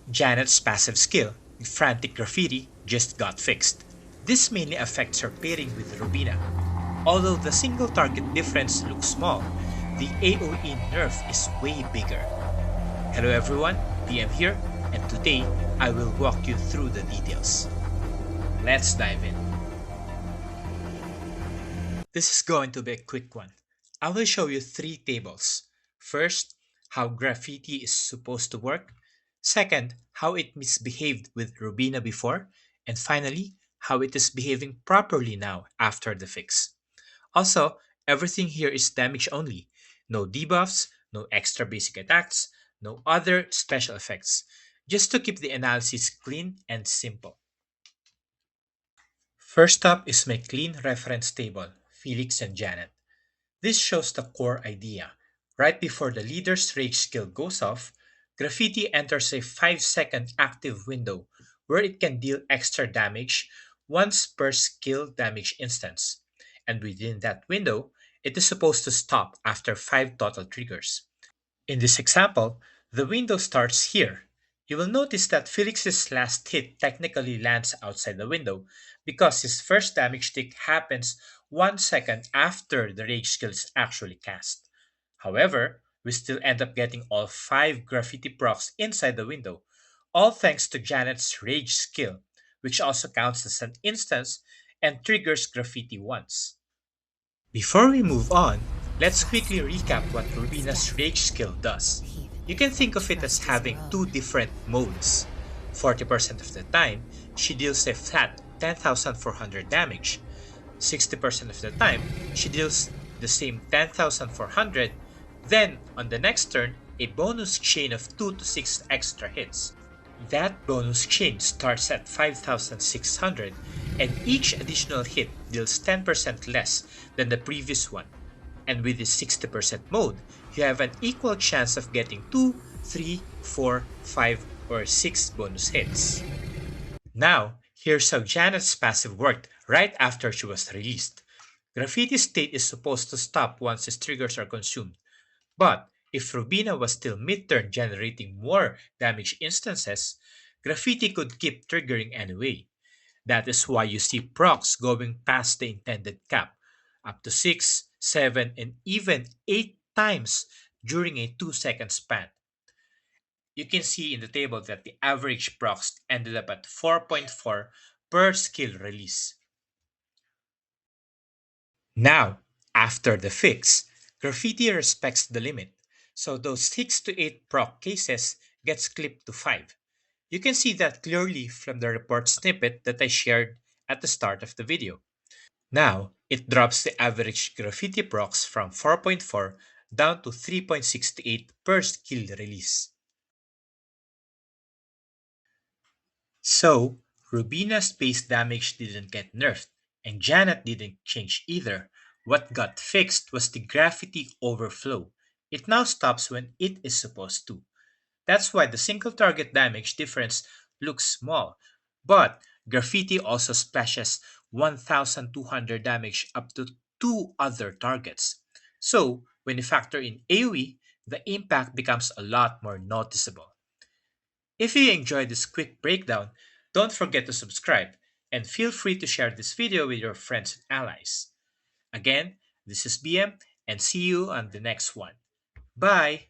Janet's passive skill, Frantic Graffiti, just got fixed. This mainly affects her pairing with Rubina. Although the single target difference looks small, the AoE nerf is way bigger. Hello everyone, PM here, and today I will walk you through the details. Let's dive in. This is going to be a quick one. I will show you three tables. First, how graffiti is supposed to work. Second, how it misbehaved with Rubina before. And finally, how it is behaving properly now after the fix. Also, everything here is damage only. No debuffs, no extra basic attacks, no other special effects. Just to keep the analysis clean and simple. First up is my clean reference table, Felix and Janet. This shows the core idea. Right before the leader's rage skill goes off, Graffiti enters a 5-second active window where it can deal extra damage once per skill damage instance. And within that window, it is supposed to stop after 5 total triggers. In this example, the window starts here. You will notice that Felix's last hit technically lands outside the window because his first damage tick happens 1 second after the rage skill is actually cast. However, we still end up getting all 5 graffiti procs inside the window, all thanks to Janet's rage skill, which also counts as an instance and triggers graffiti once. Before we move on, let's quickly recap what Rubina's Rage skill does. You can think of it as having two different modes. 40% of the time, she deals a flat 10,400 damage. 60% of the time, she deals the same 10,400. Then, on the next turn, a bonus chain of 2 to 6 extra hits. That bonus chain starts at 5,600, and each additional hit deals 10% less than the previous one. And with this 60% mode, you have an equal chance of getting 2, 3, 4, 5, or 6 bonus hits. Now, here's how Janet's passive worked right after she was released. Graffiti's state is supposed to stop once his triggers are consumed, but if Rubina was still mid-turn generating more damage instances, Graffiti could keep triggering anyway. That is why you see procs going past the intended cap, up to 6, 7, and even 8 times during a 2-second span. You can see in the table that the average procs ended up at 4.4 per skill release. Now, after the fix, Graffiti respects the limit, so those 6 to 8 proc cases gets clipped to 5. You can see that clearly from the report snippet that I shared at the start of the video. Now, it drops the average Graffiti procs from 4.4 down to 3.68 per skill release. So, Rubina's base damage didn't get nerfed, and Janet didn't change either. What got fixed was the graffiti overflow. It now stops when it is supposed to. That's why the single target damage difference looks small. But graffiti also splashes 1200 damage up to two other targets. So, when you factor in AoE, the impact becomes a lot more noticeable. If you enjoyed this quick breakdown, don't forget to subscribe and feel free to share this video with your friends and allies. Again, this is BM and see you on the next one. Bye!